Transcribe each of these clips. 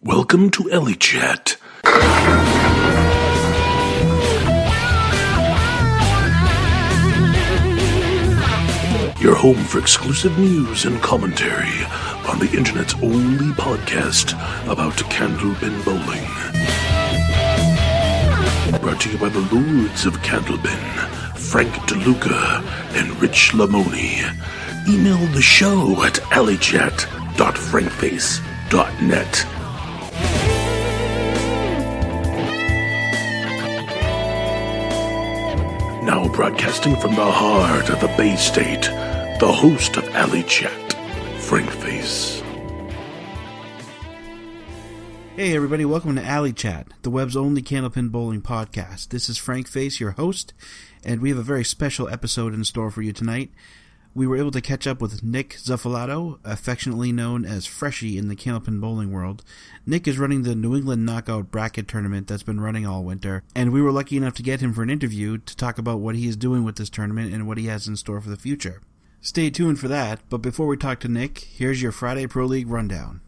Welcome to Ellie Chat. Your home for exclusive news and commentary on the internet's only podcast about Candlepin Bowling. Brought to you by the Lords of Candlepin, Frank DeLuca and Rich Lamoni. Email the show at alleychat.frankface.net. Now broadcasting from the heart of the Bay State, the host of Alley Chat, Frank Face. Hey everybody, welcome to Alley Chat, the web's only Candlepin Bowling podcast. This is Frank Face, your host, and we have a very special episode in store for you tonight. We were able to catch up with Nick Zuffelato, affectionately known as Freshy in the Candlepin Bowling world. Nick is running the New England Knockout Bracket Tournament that's been running all winter, and we were lucky enough to get him for an interview to talk about what he is doing with this tournament and what he has in store for the future. Stay tuned for that, but before we talk to Nick, here's your Friday Pro League rundown.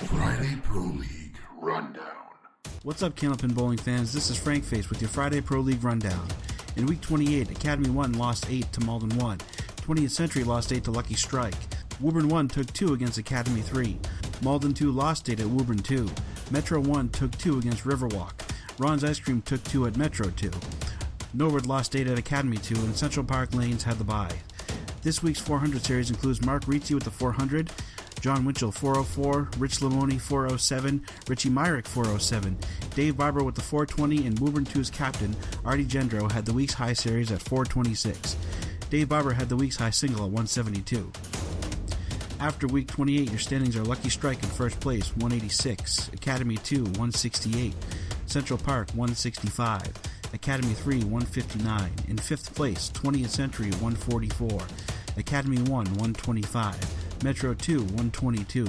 Friday Pro League Rundown. What's up, Candlepin Bowling fans? This is Frank Face with your Friday Pro League rundown. In Week 28, Academy 1 lost 8 to Malden 1. 20th Century lost 8 to Lucky Strike. Woburn 1 took 2 against Academy 3. Malden 2 lost 8 at Woburn 2. Metro 1 took 2 against Riverwalk. Ron's Ice Cream took 2 at Metro 2. Norwood lost 8 at Academy 2, and Central Park Lanes had the bye. This week's 400 series includes Mark Rizzi with the 400, John Winchell 404, Rich Lamoni 407, Richie Myrick 407, Dave Barber with the 420, and Woburn 2's captain, Artie Gendro, had the week's high series at 426. Dave Barber had the week's high single at 172. After Week 28, your standings are Lucky Strike in first place, 186, Academy 2, 168, Central Park, 165, Academy 3, 159, in fifth place, 20th Century, 144, Academy 1, 125, Metro 2, 122,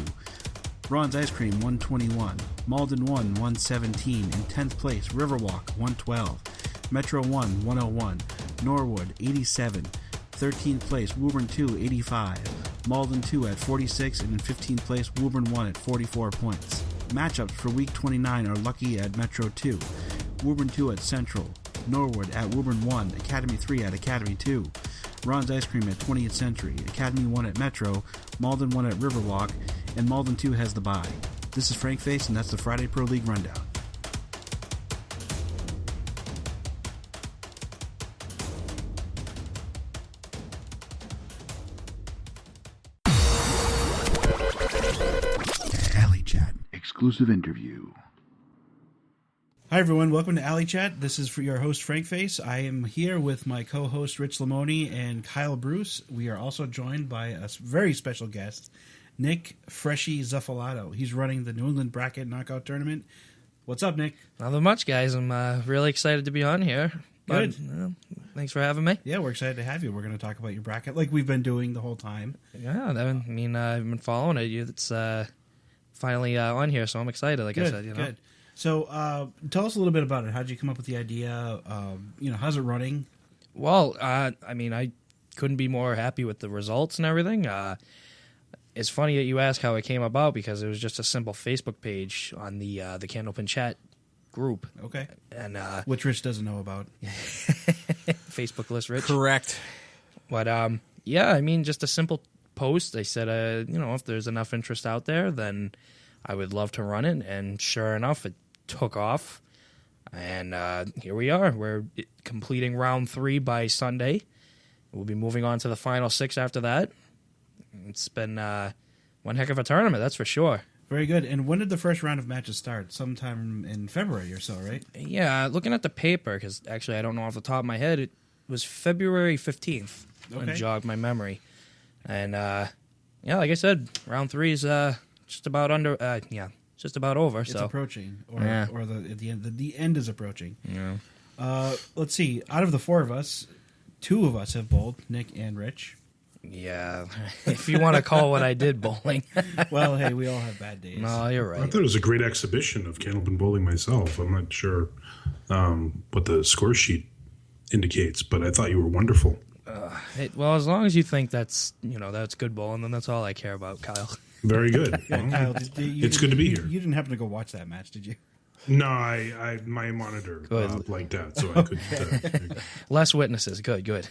Ron's Ice Cream, 121, Malden 1, 117, in 10th place, Riverwalk, 112, Metro 1, 101, Norwood, 87, 13th place, Woburn 2, 85, Malden 2 at 46, and in 15th place, Woburn 1 at 44 points. Matchups for Week 29 are Lucky at Metro 2, Woburn 2 at Central, Norwood at Woburn 1, Academy 3 at Academy 2, Ron's Ice Cream at 20th Century, Academy 1 at Metro, Malden 1 at Riverwalk, and Malden 2 has the bye. This is Frank Face, and that's the Friday Pro League Rundown. Alley Chat. Exclusive interview. Hi everyone, welcome to Alley Chat. This is for your host Frank Face. I am here with my co-host Rich Lamoni and Kyle Bruce. We are also joined by a very special guest, Nick Freshy Zuffelato. He's running the New England Bracket Knockout Tournament. What's up, Nick? Nothing much, guys. I'm really excited to be on here. Good. Thanks for having me. Yeah, we're excited to have you. We're going to talk about your bracket like we've been doing the whole time. Yeah, I've been following it. It's finally on here, so I'm excited. Like Good, I said, good. So, tell us a little bit about it. How did you come up with the idea? How's it running? Well, I couldn't be more happy with the results and everything. It's funny that you ask how it came about because it was just a simple Facebook page on the Candlepin Chat group. Okay. And which Rich doesn't know about. Facebook list, Rich. Correct. But just a simple post. I said, if there's enough interest out there, then I would love to run it. And sure enough, it took off, and here we are. We're completing round 3 by Sunday. We'll be moving on to the final 6 after that. It's been one heck of a tournament, that's for sure. Very good. And when did the first round of matches start? Sometime in February or so, right? Yeah, looking at the paper, because actually I don't know off the top of my head, it was February 15th. Okay. Jogged my memory. And, like I said, round 3 is just about just about over. It's approaching, or the end is approaching. Yeah. Let's see. Out of the 4 of us, 2 of us have bowled, Nick and Rich. Yeah, if you want to call what I did bowling. Well, hey, we all have bad days. No, you're right. I thought it was a great exhibition of Candlepin bowling myself. I'm not sure what the score sheet indicates, but I thought you were wonderful. Well, as long as you think that's good bowling, then that's all I care about, Kyle. Very good. Kyle, It's good to be here. You didn't happen to go watch that match, did you? No, I my monitor blanked out, so I couldn't. Less witnesses. Good.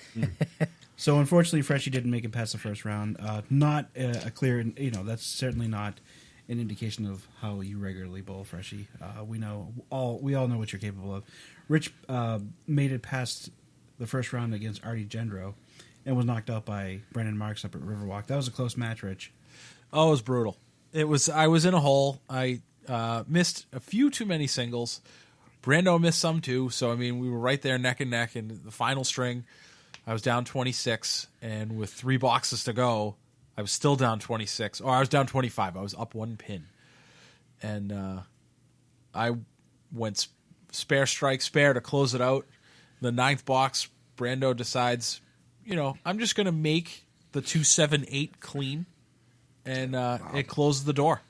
So unfortunately, Freshy didn't make it past the first round. Not a clear, that's certainly not an indication of how you regularly bowl, Freshy. We all know what you're capable of. Rich made it past the first round against Artie Gendro and was knocked out by Brendan Marks up at Riverwalk. That was a close match, Rich. Oh, it was brutal. I was in a hole. I missed a few too many singles. Brando missed some too. So, we were right there neck and neck in the final string. I was down 26, and with 3 boxes to go, I was still down 26. Or I was down 25. I was up 1 pin. And I went spare to close it out. The 9th box, Brando decides, I'm just going to make the 2-7-8 clean. And it closed the door.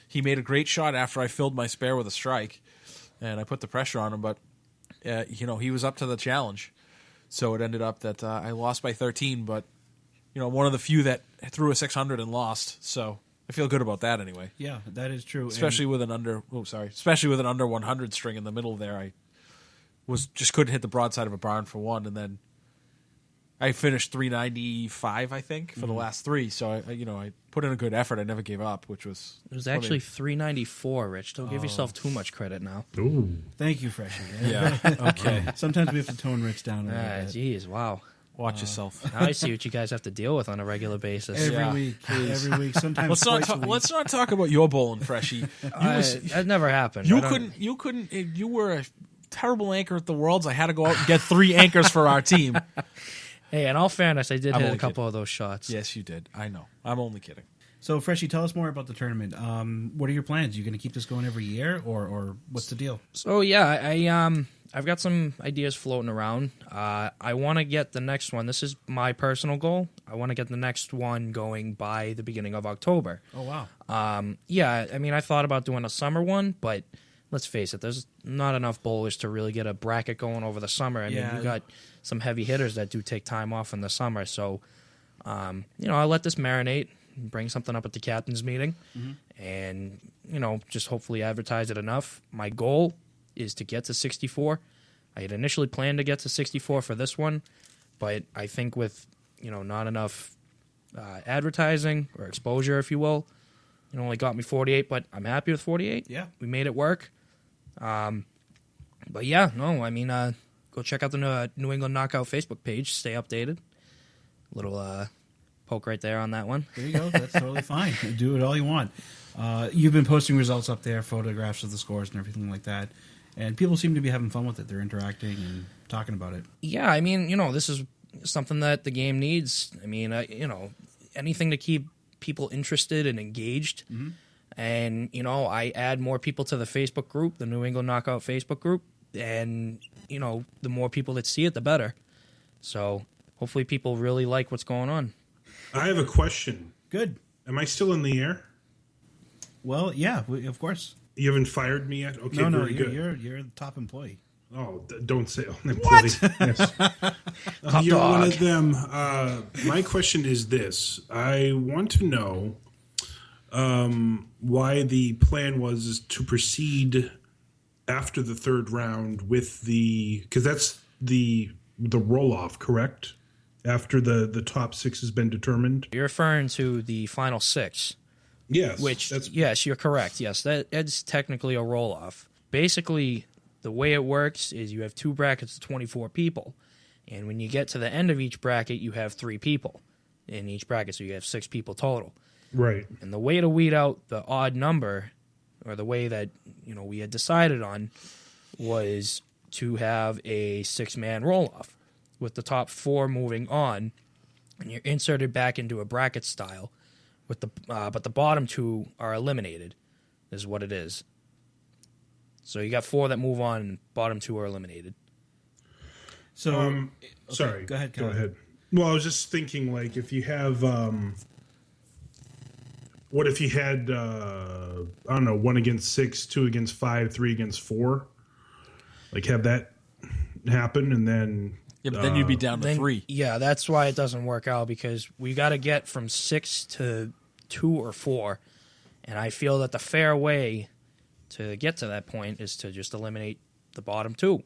He made a great shot after I filled my spare with a strike. And I put the pressure on him, but, he was up to the challenge. So it ended up that I lost by 13, but, one of the few that threw a 600 and lost. So I feel good about that anyway. Yeah, that is true. Especially with an under 100 string in the middle there. I just couldn't hit the broadside of a barn for one, and then I finished 395, I think, for the last 3. So I put in a good effort. I never gave up, which was It was actually 394, Rich. Don't give yourself too much credit now. Ooh. Thank you, Freshy. yeah. Okay, Sometimes we have to tone Rich down a little bit. Jeez, wow. watch yourself. Now I see what you guys have to deal with on a regular basis. Every week, sometimes twice a week. Let's not talk about your bowling, Freshy. That never happened. You were a terrible anchor at the Worlds. I had to go out and get 3 anchors for our team. Hey, in all fairness, I did I'm hit a only couple of those shots. Yes, you did. I know. I'm only kidding. So, Freshy, tell us more about the tournament. What are your plans? Are you going to keep this going every year, or what's the deal? So yeah, I've got some ideas floating around. I want to get the next one. This is my personal goal. I want to get the next one going by the beginning of October. Oh, wow. I thought about doing a summer one, but let's face it, there's not enough bowlers to really get a bracket going over the summer. You got some heavy hitters that do take time off in the summer. So, I'll let this marinate, bring something up at the captain's meeting, and, just hopefully advertise it enough. My goal is to get to 64. I had initially planned to get to 64 for this one, but I think with, not enough advertising or exposure, if you will, it only got me 48, but I'm happy with 48. Yeah. We made it work. But yeah, no, go check out the New England Knockout Facebook page. Stay updated. Little poke right there on that one. There you go. That's totally fine. Do it all you want. You've been posting results up there, photographs of the scores and everything like that. And people seem to be having fun with it. They're interacting and talking about it. Yeah, this is something that the game needs. Anything to keep people interested and engaged. Mm-hmm. And, I add more people to the Facebook group, the New England Knockout Facebook group. And, the more people that see it, the better. So hopefully people really like what's going on. I have a question. Good. Am I still in the air? Well, yeah, of course. You haven't fired me yet? Okay, No, very good. you're the top employee. Oh, don't say employee. Yes. You're dog. one of them. My question is this. I want to know why the plan was to proceed after the third round with because that's the roll-off, correct? After the top 6 has been determined? You're referring to the final 6. Yes. Yes, you're correct. Yes, that's technically a roll-off. Basically, the way it works is you have 2 brackets of 24 people. And when you get to the end of each bracket, you have 3 people in each bracket, so you have 6 people total. Right. And the way to weed out the odd number, or the way that we had decided on, was to have a 6-man roll-off, with the top 4 moving on, and you're inserted back into a bracket style, with but the bottom 2 are eliminated, is what it is. So you got 4 that move on, and bottom 2 are eliminated. So, okay, sorry. Go ahead. Go ahead. Well, I was just thinking, if you have, what if you had, 1 against 6, 2 against 5, 3 against 4? Have that happen, and then... Yeah, but then you'd be down to 3. Yeah, that's why it doesn't work out, because we got to get from 6 to 2 or 4, And I feel that the fair way to get to that point is to just eliminate the bottom 2.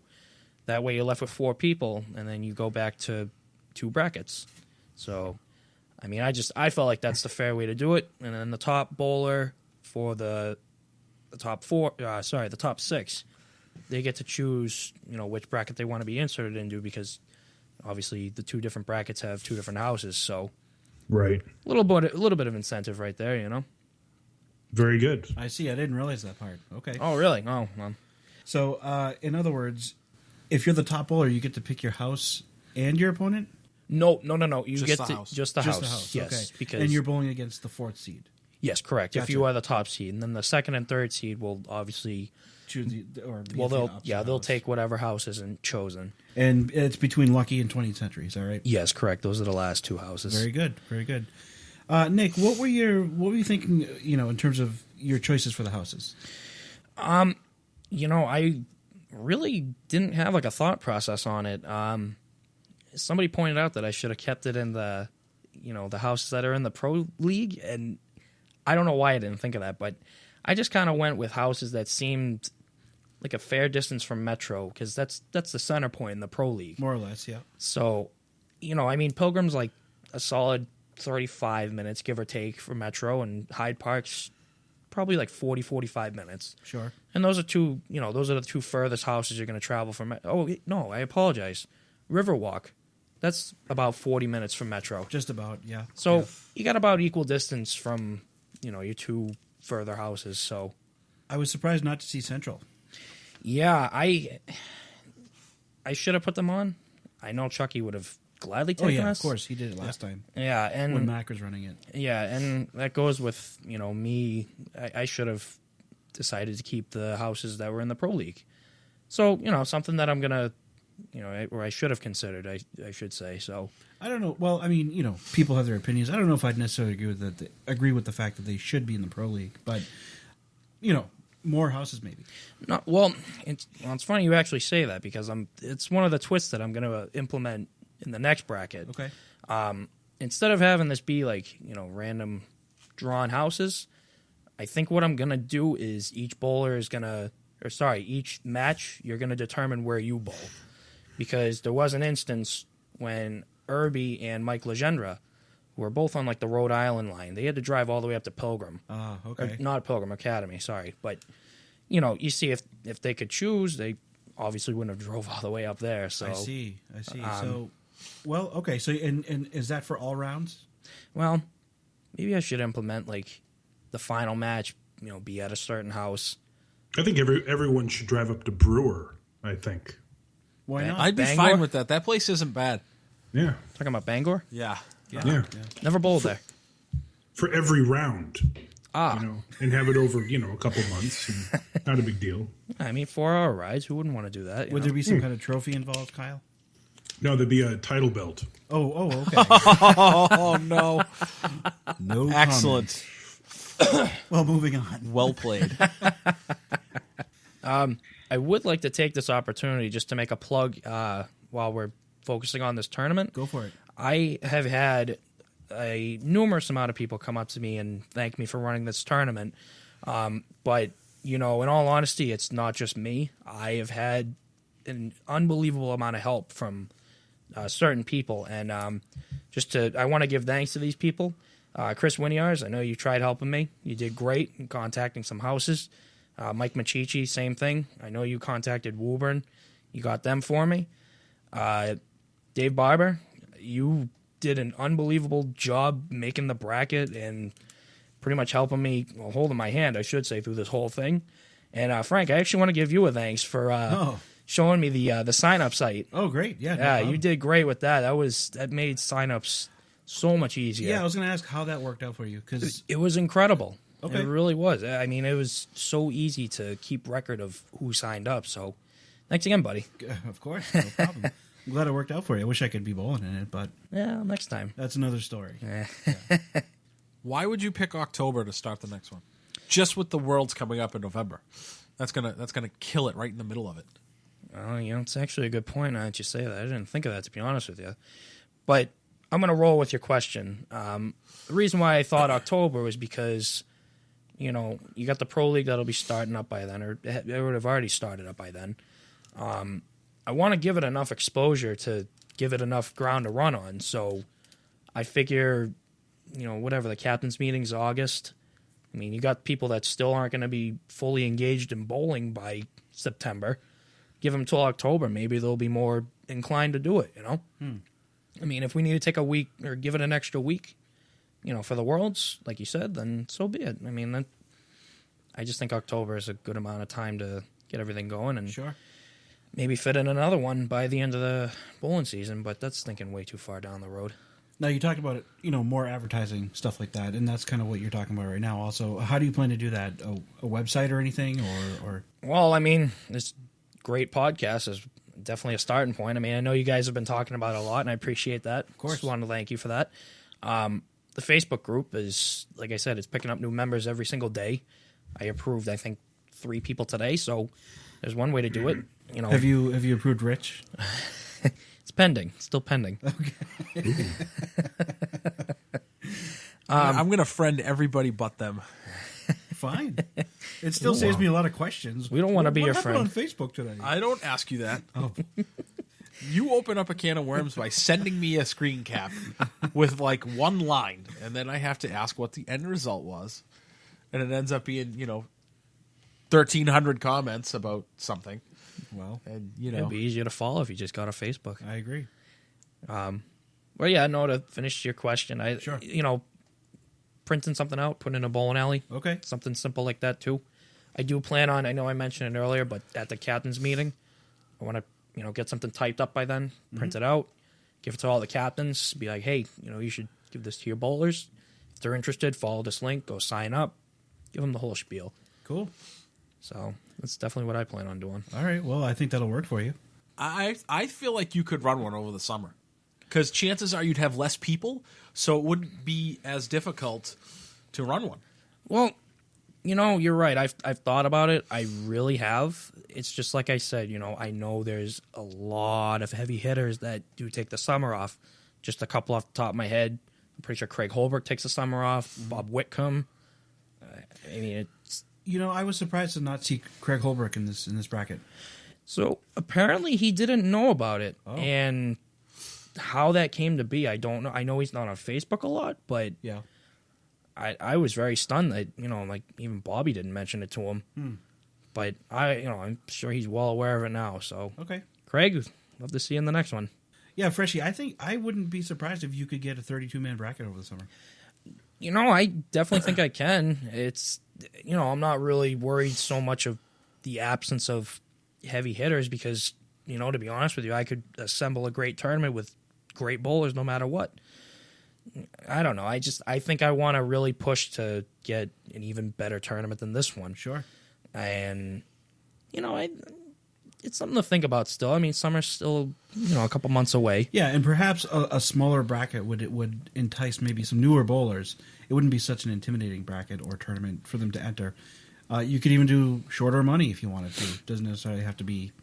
That way you're left with 4 people, and then you go back to 2 brackets. So, I mean, I felt like that's the fair way to do it. And then the top bowler for the top 6, they get to choose, which bracket they want to be inserted into, because obviously the 2 different brackets have 2 different houses. So, Right. a little bit of incentive right there, Very good. I see. I didn't realize that part. Okay. Oh, really? Oh, well. So, in other words, if you're the top bowler, you get to pick your house and your opponent? No. You Just get the to house. just the Just house. the house. Yes, okay. because And you're bowling against the 4th seed. yes, correct. If Gotcha. you are the top seed, and then the 2nd and 3rd seed will obviously Choose or they'll take whatever house isn't chosen. And it's between Lucky and 20th Century. Is that right? Yes, correct. Those are the last 2 houses. Very good. Very good. Nick, what were you thinking? In terms of your choices for the houses. I really didn't have like a thought process on it. Somebody pointed out that I should have kept it in the houses that are in the pro league, and I don't know why I didn't think of that, but I just kind of went with houses that seemed like a fair distance from Metro, because that's the center point in the pro league. More or less, yeah. So, Pilgrim's like a solid 35 minutes, give or take, for Metro, and Hyde Park's probably like 40, 45 minutes. Sure. And those are the 2 furthest houses you're going to travel from. Oh, no, I apologize. Riverwalk. That's about 40 minutes from Metro. Just about, yeah. So Yeah. you got about equal distance from, your 2 further houses. So, I was surprised not to see Central. yeah, I should have put them on. I know Chucky would have gladly taken us. Of course. He did it last time Yeah, and when Mac was running it. yeah, and that goes with, me. I should have decided to keep the houses that were in the Pro League. So, something that I'm going to, or I should have considered, I should say. So, I don't know. Well, I mean, people have their opinions. I don't know if I'd necessarily agree with the fact that they should be in the Pro League, but, more houses maybe. no, well, it's funny you actually say that, because it's one of the twists that I'm going to implement in the next bracket. Okay. Instead of having this be like, random drawn houses, I think what I'm going to do is each match, you're going to determine where you bowl. Because there was an instance when Irby and Mike Legendre, who were both on like the Rhode Island line, they had to drive all the way up to Pilgrim. Okay. Or, not Pilgrim Academy, sorry. But, you see if they could choose, they obviously wouldn't have drove all the way up there. So I see. So, well, okay. So, and is that for all rounds? Well, maybe I should implement like the final match, be at a certain house. I think everyone should drive up to Brewer, I think. Why not? I'd be Bangor? fine with that. That place isn't bad. Yeah. Talking about Bangor? Yeah. Yeah. Never bowled there. For every round. Ah. And have it over, a couple months. And not a big deal. I mean, 4-hour rides. Who wouldn't want to do that? Would there be some kind of trophy involved, Kyle? No, there'd be a title belt. Oh, okay. Oh, no. No Excellent. comment. Well, moving on. Well played. I would like to take this opportunity just to make a plug while we're focusing on this tournament. Go for it. I have had a numerous amount of people come up to me and thank me for running this tournament. But, in all honesty, it's not just me. I have had an unbelievable amount of help from certain people. And I want to give thanks to these people. Chris Winiars, I know you tried helping me. You did great in contacting some houses. Mike Machichi, same thing. I know you contacted Woburn. You got them for me. Dave Barber, you did an unbelievable job making the bracket and pretty much helping me, holding my hand, I should say, through this whole thing. And Frank, I actually want to give you a thanks for showing me the sign-up site. Oh, great. Yeah. Yeah, you did great with that. That made sign-ups so much easier. Yeah, I was going to ask how that worked out for you. Cause... It was incredible. Okay. It really was. I mean, it was so easy to keep record of who signed up. So, thanks again, buddy. Of course, no problem. I'm glad it worked out for you. I wish I could be bowling in it, but Yeah, next time. that's another story. Why would you pick October to start the next one? Just with the Worlds coming up in November. That's gonna kill it right in the middle of it. Oh, it's actually a good point now that you say that. I didn't think of that, to be honest with you. But I'm going to roll with your question. The reason why I thought October was because, you know, you got the Pro League that'll be starting up by then, or it would have already started up by then. I want to give it enough exposure to give it enough ground to run on. So I figure, you know, whatever the captain's meeting's August. I mean, you got people that still aren't going to be fully engaged in bowling by September. Give them till October. Maybe they'll be more inclined to do it, you know? I mean, if we need to take a week or give it an extra week, you know, for the Worlds, like you said, then so be it. I mean, I just think October is a good amount of time to get everything going and Sure. maybe fit in another one by the end of the bowling season, but that's thinking way too far down the road. Now, you talked about it, you know, more advertising, stuff like that, and that's kind of what you're talking about right now. Also, how do you plan to do that? A website or anything, or? Well, I mean, this great podcast is definitely a starting point. I mean, I know you guys have been talking about it a lot, and I appreciate that. Of course. Just wanted to thank you for that. The Facebook group is, like I said, it's picking up new members every single day. I approved, I think, 3 people today, so there's one way to do it. You know, Have you approved Rich? it's pending, still pending. I'm going to friend everybody but them. Fine. It still saves me a lot of questions. We don't want to be What your happened friend. on Facebook today? I don't ask you that. Oh. You open up a can of worms by sending me a screen cap with like one line, and then I have to ask what the end result was. And it ends up being, you know, 1,300 comments about something. Well, And, you know, It'd be easier to follow if you just got a Facebook. I agree. Well, yeah, no, to finish your question, Sure. you know, printing something out, putting in a bowling alley. Okay. Something simple like that, too. I do plan on, I know I mentioned it earlier, but at the captain's meeting, I want to, you know, get something typed up by then, print it out, give it to all the captains, be like, hey, you know, you should give this to your bowlers. If they're interested, follow this link, go sign up, give them the whole spiel. Cool. So that's definitely what I plan on doing. All right. Well, I think that'll work for you. I feel like you could run one over the summer. Because chances are you'd have less people, so it wouldn't be as difficult to run one. Well, you know, you're right. I've thought about it. I really have. It's just like I said, you know, I know there's a lot of heavy hitters that do take the summer off. Just a couple off the top of my head. I'm pretty sure Craig Holbrook takes the summer off. Bob Whitcomb. I mean, it's... You know, I was surprised to not see Craig Holbrook in this bracket. So apparently he didn't know about it. Oh. And how that came to be, I don't know. I know he's not on Facebook a lot, but Yeah. I was very stunned that, you know, like even Bobby didn't mention it to him. But I'm sure he's well aware of it now. So Okay. Craig, love to see you in the next one. Yeah, Freshy, I think I wouldn't be surprised if you could get a 32-man bracket over the summer. You know, I definitely think I can. It's, you know, I'm not really worried so much of the absence of heavy hitters because, you know, to be honest with you, I could assemble a great tournament with great bowlers no matter what. I don't know. I think I want to really push to get an even better tournament than this one. Sure. And, you know, it's something to think about still. I mean, summer's still, you know, a couple months away. Yeah, and perhaps a smaller bracket would entice maybe some newer bowlers. It wouldn't be such an intimidating bracket or tournament for them to enter. You could even do shorter money if you wanted to. It doesn't necessarily have to be.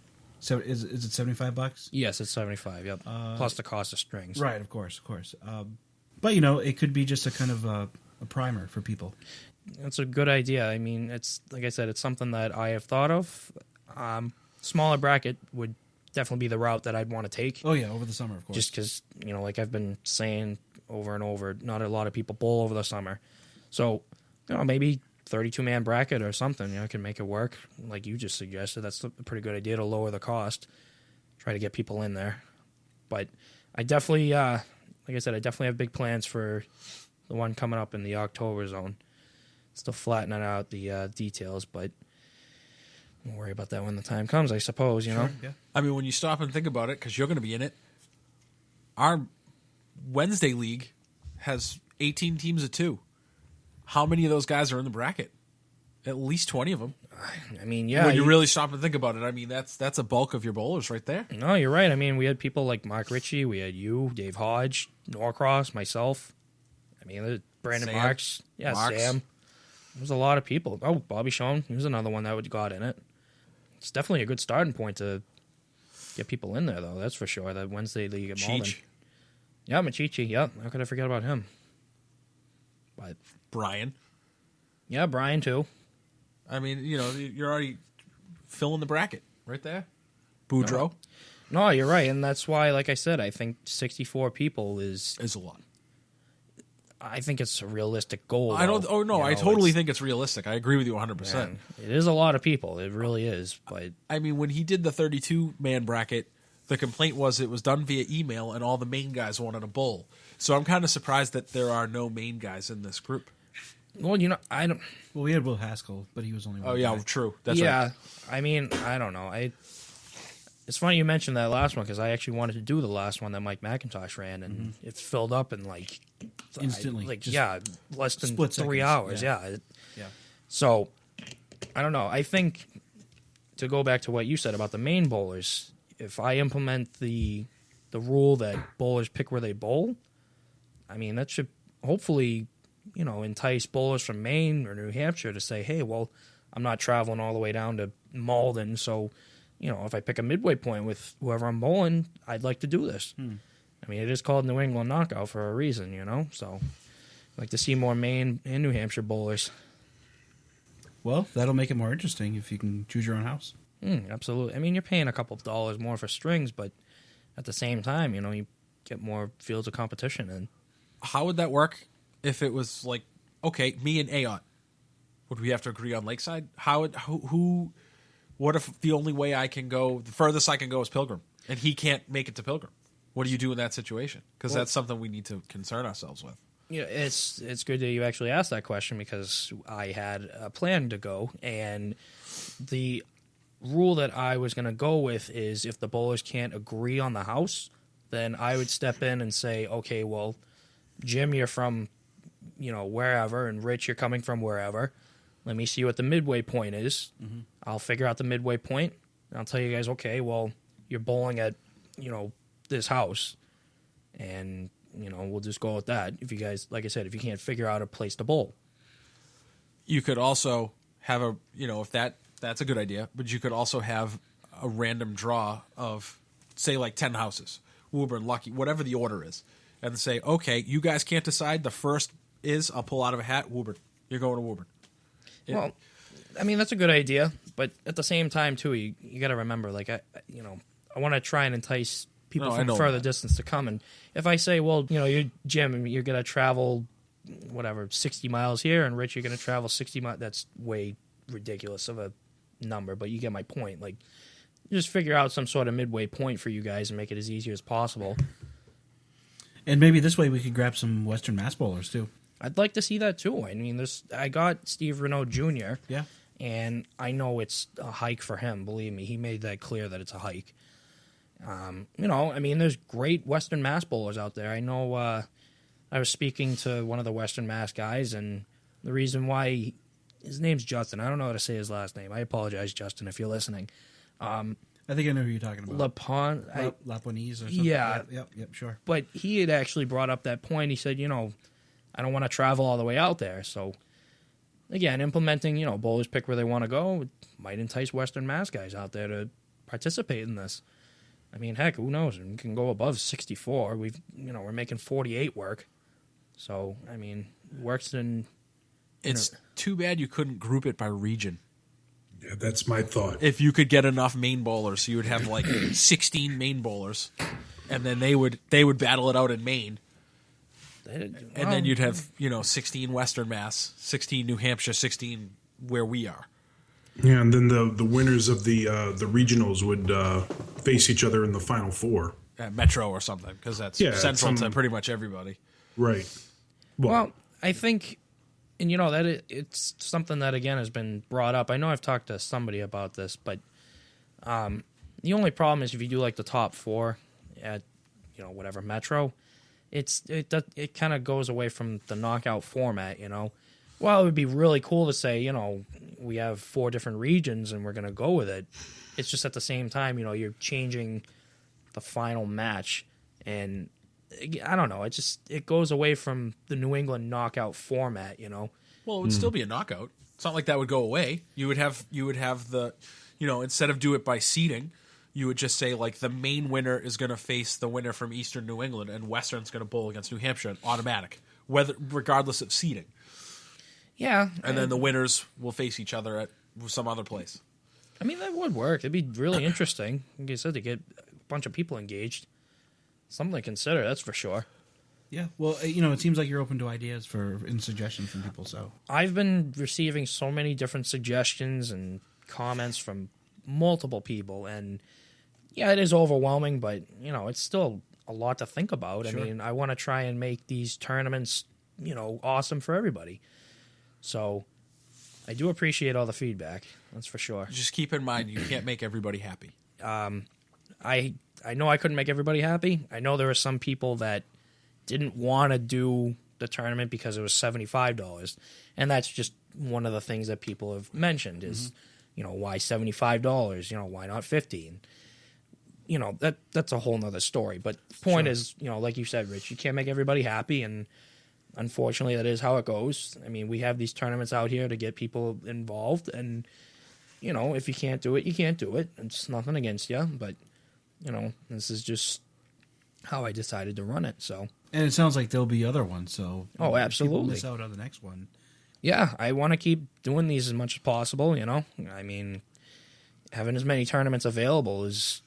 So is it $75? Yes, it's 75. Yep, plus the cost of strings. Right, of course. But you know, it could be just a kind of a primer for people. That's a good idea. I mean, it's like I said, it's something that I have thought of. Smaller bracket would definitely be the route that I'd want to take. Oh yeah, over the summer, of course. Just because, you know, like I've been saying over and over, not a lot of people bowl over the summer. So, you know, maybe 32-man bracket or something, you know, can make it work. Like you just suggested, that's a pretty good idea to lower the cost. Try to get people in there. But I definitely, like I said, I definitely have big plans for the one coming up in the October zone. Still flattening out the details, but we'll worry about that when the time comes, I suppose, you know? Yeah. I mean, when you stop and think about it, because you're going to be in it, our Wednesday league has 18 teams of 2. How many of those guys are in the bracket? At least 20 of them. I mean, yeah. When you really stop and think about it, I mean, that's a bulk of your bowlers right there. No, you're right. I mean, we had people like Mark Ritchie, we had you, Dave Hodge, Norcross, myself. I mean, Brandon Sam. Marks. Yeah, Marks. Sam. There's a lot of people. Oh, Bobby Schoen. He was another one that would got in it. It's definitely a good starting point to get people in there, though. That's for sure. That Wednesday league at Malden. Cheech, Yeah, Machichi. Yeah, how could I forget about him? But Brian. Yeah, Brian too. I mean, you're already filling the bracket right there. Boudreaux No, you're right, and that's why, like I said, I think 64 people is is a lot. I think it's a realistic goal. I don't. though. Oh no, You I know, totally it's- think it's realistic. I agree with you 100%. man, it is a lot of people. It really is. But I mean, when he did the 32-man bracket, the complaint was it was done via email, and all the main guys wanted a bull. So I'm kind of surprised that there are no main guys in this group. well, I don't. Well, we had Will Haskell, but he was only one Oh yeah, guy. true. That's yeah, right. I mean, I don't know. It's funny you mentioned that last one because I actually wanted to do the last one that Mike McIntosh ran, and it filled up in like Instantly, just less than split 3 seconds, hours. yeah. Yeah. So I don't know. I think to go back to what you said about the main bowlers, if I implement the rule that bowlers pick where they bowl, I mean that should hopefully entice bowlers from Maine or New Hampshire to say, hey, well, I'm not traveling all the way down to Malden, so if I pick a midway point with whoever I'm bowling, I'd like to do this. I mean, it is called New England Knockout for a reason, so I'd like to see more Maine and New Hampshire bowlers. Well, that'll make it more interesting if you can choose your own house. Absolutely. I mean, you're paying a couple of dollars more for strings, but at the same time, you get more fields of competition. And How would that work if it was like, okay, me and Aon, would we have to agree on Lakeside? What if the only way I can go, the furthest I can go is Pilgrim, and he can't make it to Pilgrim? What do you do in that situation? Because that's something we need to concern ourselves with. it's good that you actually asked that question because I had a plan to go, and the rule that I was going to go with is if the bowlers can't agree on the house, then I would step in and say, okay, well, Jim, you're from wherever, and Rich, you're coming from wherever. Let me see what the midway point is. Mm-hmm. I'll figure out the midway point, and I'll tell you guys, okay, well, you're bowling at, this house, and, we'll just go with that. If you guys, like I said, if you can't figure out a place to bowl. You could also have if that's a good idea, but you could also have a random draw of, say, like 10 houses, Woburn, Lucky, whatever the order is, and say, okay, you guys can't decide. The first is, I'll pull out of a hat, Woburn. You're going to Woburn. Well, I mean, that's a good idea, but at the same time, too, you got to remember, like, I want to try and entice people No, I from know further that. distance to come. And if I say, well, you're Jim, you're going to travel, 60 miles here, and Rich, you're going to travel 60 miles, that's way ridiculous of a number, but you get my point. Like, just figure out some sort of midway point for you guys and make it as easy as possible. And maybe this way we could grab some Western Mass bowlers, too. I'd like to see that, too. I mean, I got Steve Renaud Jr., Yeah. and I know it's a hike for him. Believe me, he made that clear that it's a hike. I mean, there's great Western Mass bowlers out there. I know I was speaking to one of the Western Mass guys, and the reason why his name's Justin. I don't know how to say his last name. I apologize, Justin, if you're listening. I think I know who you're talking about. Lapon, Laponese or something. Yeah. Yep, sure. but he had actually brought up that point. He said, I don't want to travel all the way out there. So, again, implementing, bowlers pick where they want to go might entice Western Mass guys out there to participate in this. I mean, heck, who knows? We can go above 64. We're making 48 work. So, I mean, works in. It's too bad you couldn't group it by region. Yeah, that's my thought. If you could get enough main bowlers, you would have like 16 main bowlers, and then they would battle it out in Maine. And then you'd have 16 Western Mass, 16 New Hampshire, 16 where we are. Yeah, and then the winners of the regionals would face each other in the final four. At Metro or something, because that's central to pretty much everybody. Right. Well, I think, and it's something that again has been brought up. I know I've talked to somebody about this, but the only problem is if you do like the top four at whatever Metro, it kind of goes away from the knockout format. Well, it would be really cool to say we have 4 different regions and we're going to go with it. It's just at the same time you're changing the final match, and I don't know. It goes away from the New England knockout format. Well, it would still be a knockout. It's not like that would go away. You would have the, instead of do it by seeding, you would just say like the main winner is going to face the winner from Eastern New England, and Western's going to bowl against New Hampshire, automatic, regardless of seeding. Yeah. And then the winners will face each other at some other place. I mean, that would work. It'd be really interesting, like I said, to get a bunch of people engaged. Something to consider, that's for sure. Yeah, well, it seems like you're open to ideas and suggestions from people, so. I've been receiving so many different suggestions and comments from multiple people, and yeah, it is overwhelming, but, it's still a lot to think about. Sure. I mean, I want to try and make these tournaments, awesome for everybody. So I do appreciate all the feedback, that's for sure. Just keep in mind, you can't make everybody happy. I know I couldn't make everybody happy. I know there were some people that didn't want to do the tournament because it was $75, and that's just one of the things that people have mentioned is, why $75? Why not $50? And, that's a whole nother story. But the point is, like you said, Rich, you can't make everybody happy, and unfortunately, that is how it goes. I mean, we have these tournaments out here to get people involved, and, if you can't do it, you can't do it. It's nothing against you, but, this is just how I decided to run it, so. And it sounds like there'll be other ones, so. Oh, absolutely. People miss out on the next one. Yeah, I want to keep doing these as much as possible, I mean, having as many tournaments available is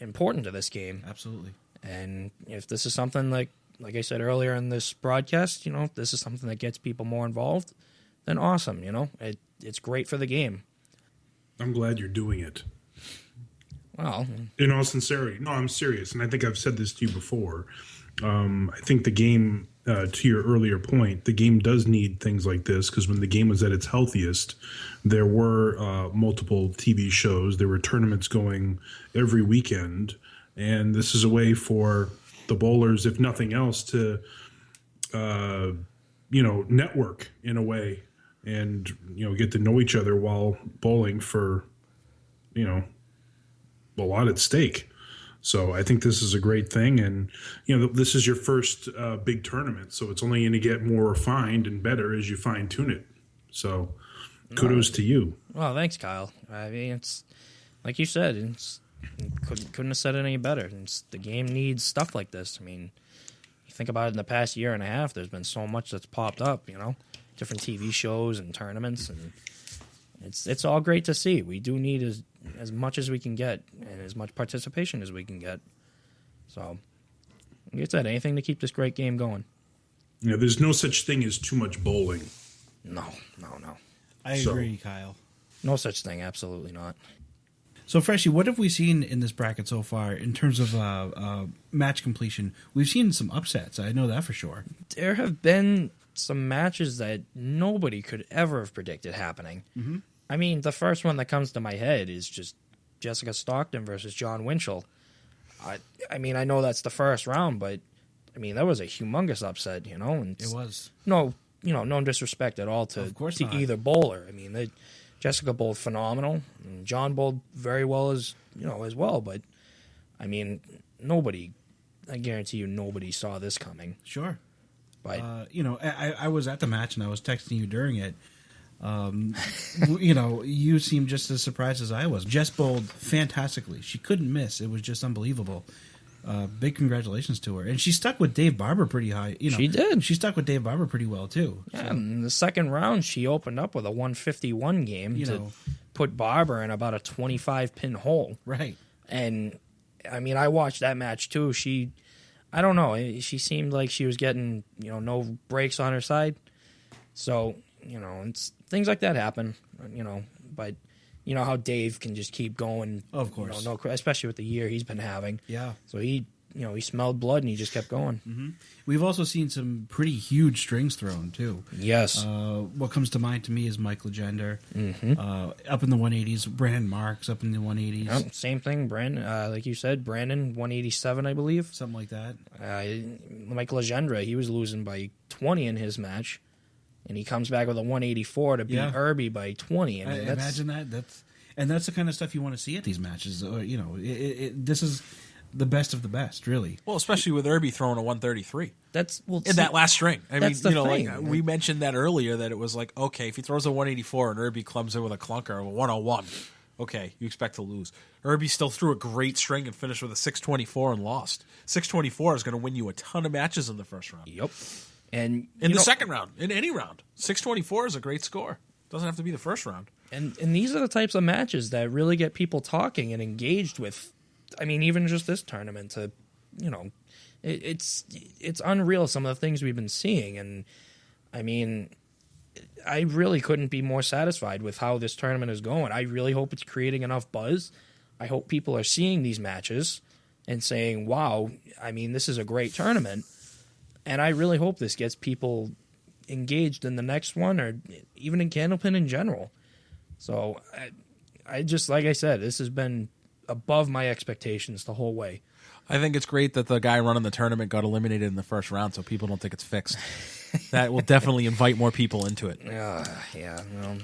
important to this game. Absolutely. And if this is something like I said earlier in this broadcast, if this is something that gets people more involved, then awesome, it's great for the game. I'm glad you're doing it. Well, In all sincerity. No, I'm serious. And I think I've said this to you before. I think the game, to your earlier point, the game does need things like this because when the game was at its healthiest, there were multiple TV shows. There were tournaments going every weekend. And this is a way for the bowlers, if nothing else, to, network in a way and, get to know each other while bowling for, a lot at stake. So I think this is a great thing. And, this is your first big tournament. So it's only going to get more refined and better as you fine tune it. So kudos to you. Well, thanks, Kyle. I mean, it's like you said, couldn't have said it any better. The game needs stuff like this. I mean, you think about it in the past year and a half, there's been so much that's popped up, different TV shows and tournaments, and it's all great to see. We do need as much as we can get and as much participation as we can get. So, like I said, anything to keep this great game going. Yeah, there's no such thing as too much bowling. No. I agree, Kyle. No such thing, absolutely not. So, Freshy, what have we seen in this bracket so far in terms of match completion? We've seen some upsets. I know that for sure. There have been some matches that nobody could ever have predicted happening. Mm-hmm. I mean, the first one that comes to my head is just Jessica Stockton versus John Winchell. I mean, I know that's the first round, but I mean, that was a humongous upset, And it was. No disrespect at all to either bowler. I mean, Jessica bowled phenomenal, and John bowled very well as well. But I mean, I guarantee you, nobody saw this coming. Sure. But I was at the match and I was texting you during it. You seemed just as surprised as I was. Jess bowled fantastically. She couldn't miss. It was just unbelievable. Big congratulations to her. And she stuck with Dave Barber pretty high. She did. She stuck with Dave Barber pretty well, too. Yeah, so. In the second round, she opened up with a 151 game to put Barber in about a 25-pin hole. Right. And, I mean, I watched that match, too. I don't know. She seemed like she was getting, no breaks on her side. So, things like that happen, But, how Dave can just keep going. Of course. Especially with the year he's been having. Yeah. So he smelled blood and he just kept going. Mm-hmm. We've also seen some pretty huge strings thrown, too. Yes. What comes to mind to me is Mike Legender. Mm-hmm. Up in the 180s. Brandon Marks up in the 180s. Yep, same thing. Brandon, like you said, Brandon, 187, I believe. Something like that. Mike Legendre, he was losing by 20 in his match. And he comes back with a 184 to beat Irby by 20. I mean, imagine that. That's the kind of stuff you want to see at these matches. This is the best of the best, really. Well, especially with Irby throwing a 133. In that last string. I mean, thing. Like we mentioned that earlier, that it was like, okay, if he throws a 184 and Irby comes in with a clunker of a 101, okay, you expect to lose. Irby still threw a great string and finished with a 624 and lost. 624 is going to win you a ton of matches in the first round. Yep. And in the second round, in any round, 624 is a great score. Doesn't have to be the first round. And these are the types of matches that really get people talking and engaged with. I mean, even just this tournament, it's unreal some of the things we've been seeing. And I mean, I really couldn't be more satisfied with how this tournament is going. I really hope it's creating enough buzz. I hope people are seeing these matches and saying, wow, I mean, this is a great tournament. And I really hope this gets people engaged in the next one or even in Candlepin in general. So I just, like I said, this has been above my expectations the whole way. I think it's great that the guy running the tournament got eliminated in the first round so people don't think it's fixed. That will definitely invite more people into it. Yeah, well,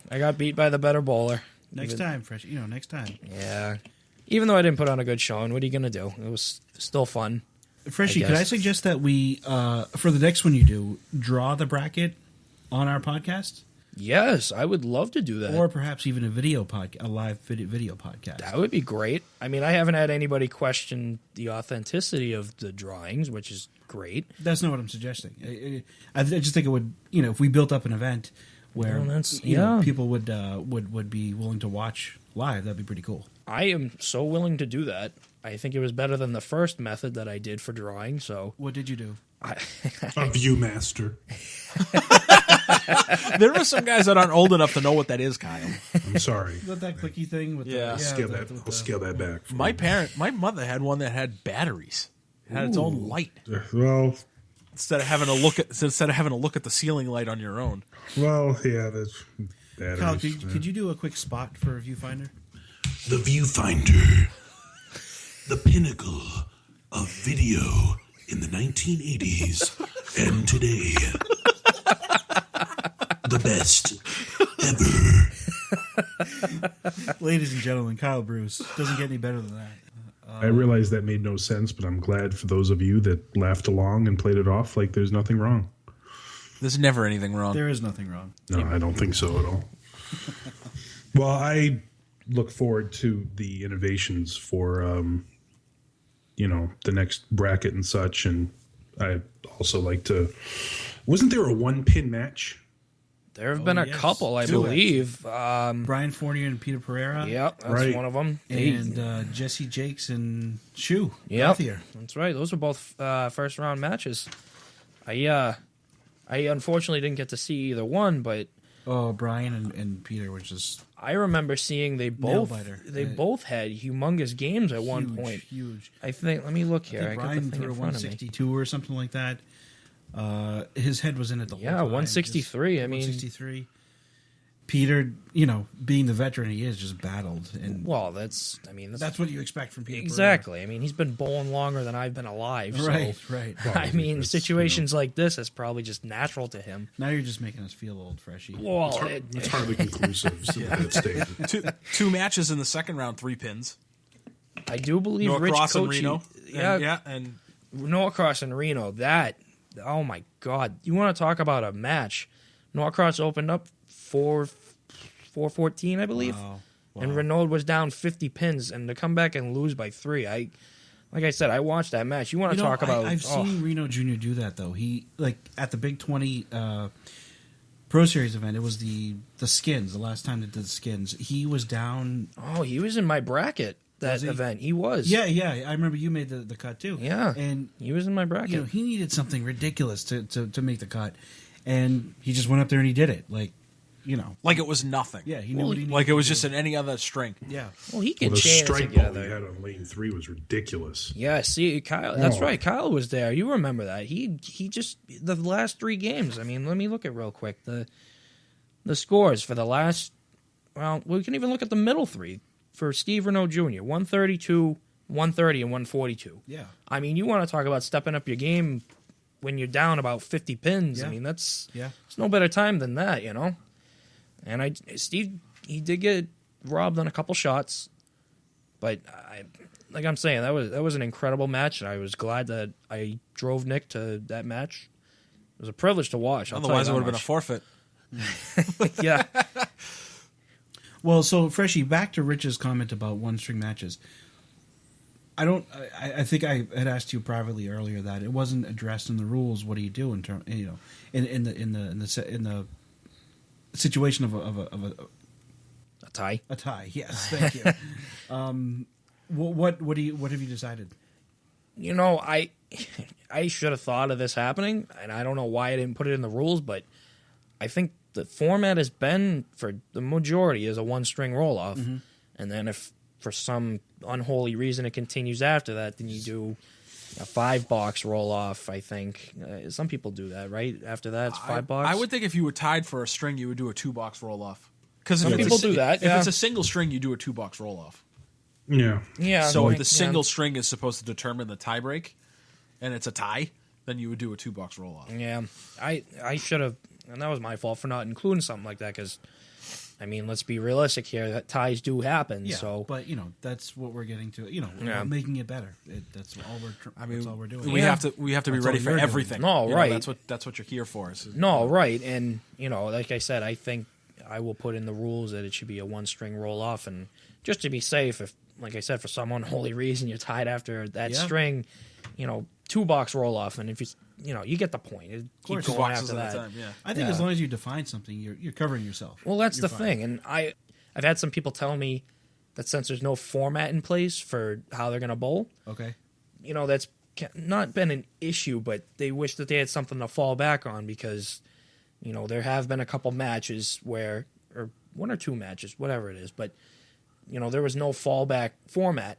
I got beat by the better bowler. Next time, Fresh. Next time. Yeah. Even though I didn't put on a good showing, what are you going to do? It was still fun. Freshy, could I suggest that we, for the next one you do, draw the bracket on our podcast? Yes, I would love to do that. Or perhaps even a live video podcast. That would be great. I mean, I haven't had anybody question the authenticity of the drawings, which is great. That's not what I'm suggesting. I just think it would, if we built up an event where people would be willing to watch live, that'd be pretty cool. I am so willing to do that. I think it was better than the first method that I did for drawing. So what did you do? A Viewmaster. There are some guys that aren't old enough to know what that is, Kyle. I'm sorry. Is that clicky thing? With Yeah. I'll scale that back. My mother had one that had batteries. It had its own light. Well, Instead of having to look at the ceiling light on your own. yeah, that's batteries. Kyle, could you do a quick spot for a Viewfinder? The Viewfinder, the pinnacle of video in the 1980s and today. The best ever. Ladies and gentlemen, Kyle Bruce. Doesn't get any better than that. I realize that made no sense, but I'm glad for those of you that laughed along and played it off like there's nothing wrong. There's never anything wrong. There is nothing wrong. No, I don't think so at all. Well, I look forward to the innovations for, the next bracket and such. And I also like to... Wasn't there a one-pin match? there have been a couple, I believe. Brian Fournier and Peter Pereira. Yep, that's one of them. And Jesse Jakes and Shu. Yep, that's right. Those were both first-round matches. I unfortunately didn't get to see either one, but... Oh, Brian and Peter, which is... I remember seeing they both had humongous games at one point. Huge. I think, let me look here. I Brian got the thing threw in front of me. 162 or something like that. His head was in it the whole time. Yeah, 163. I mean, 163. Peter, being the veteran he is, just battled. And well, that's what you expect from Peter. Exactly. Pereira. I mean, he's been bowling longer than I've been alive. Right, so, right. I mean, situations like this is probably just natural to him. Now you're just making us feel old, Freshy. Well, it's hardly conclusive at that stage. Two matches in the second round, 3 pins. I do believe Noah Rich Cross Kochi, and Reno. and Noah Cross and Reno. That, oh my God! You want to talk about a match? Noah Cross opened up 4-14, I believe, and Renaud was down 50 pins, and to come back and lose by 3, like I said, I watched that match. You want to talk about? I've seen Reno Jr. do that though. He at the Big 20 Pro Series event. It was the Skins. The last time they did the Skins, he was down. Oh, he was in my bracket. That event, he was. Yeah. I remember you made the cut too. Yeah, and he was in my bracket. He needed something ridiculous to make the cut, and he just went up there and he did it. Like it was nothing. Yeah, he knew what he needed. Like it was just in any other string. Yeah. Well, he can the chain it strike ball together. he had on lane 3 was ridiculous. Yeah, see, Kyle. That's right. Kyle was there. You remember that? He just the last 3 games. I mean, let me look at real quick the scores for the last. Well, we can even look at the middle 3 for Steve Renaud Jr. 132, 130, and 142. Yeah. I mean, you want to talk about stepping up your game when you're down about 50 pins. Yeah. I mean, it's no better time than that, And Steve, he did get robbed on a couple shots, but like I'm saying, that was an incredible match, and I was glad that I drove Nick to that match. It was a privilege to watch. Otherwise, it would have been a forfeit. Yeah. Well, so Freshy, back to Rich's comment about one-string matches. I think I had asked you privately earlier that it wasn't addressed in the rules. What do you do in term, in the situation of a tie. A tie, yes. Thank you. What have you decided? I should have thought of this happening, and I don't know why I didn't put it in the rules, but I think the format has been, for the majority, is a one-string roll-off. Mm-hmm. And then if for some unholy reason it continues after that, then you do a 5-box roll-off, I think. Some people do that, right? After that, it's 5 box. I would think if you were tied for a string, you would do a 2-box roll-off. Because some people do that, If it's a single string, you do a 2-box roll-off. Yeah. Yeah. So if the single string is supposed to determine the tie break, and it's a tie, then you would do a 2-box roll-off. Yeah. I should have... And that was my fault for not including something like that, because, I mean, let's be realistic here. That ties do happen. Yeah, so, but that's what we're getting to. We're making it better. That's all that's all we're doing. We have to be ready for everything. No, right. That's what you're here for. No, right. And like I said, I think I will put in the rules that it should be a 1-string roll off, and just to be safe, if, like I said, for some unholy reason you're tied after that string, 2-box roll off, and if you get the point. Keep going after that. Time, yeah. I think as long as you define something, you're covering yourself. Well, that's the thing, and I've had some people tell me that since there's no format in place for how they're going to bowl, okay, that's not been an issue, but they wish that they had something to fall back on, because there have been a couple matches where, or 1 or 2 matches, whatever it is, but there was no fallback format,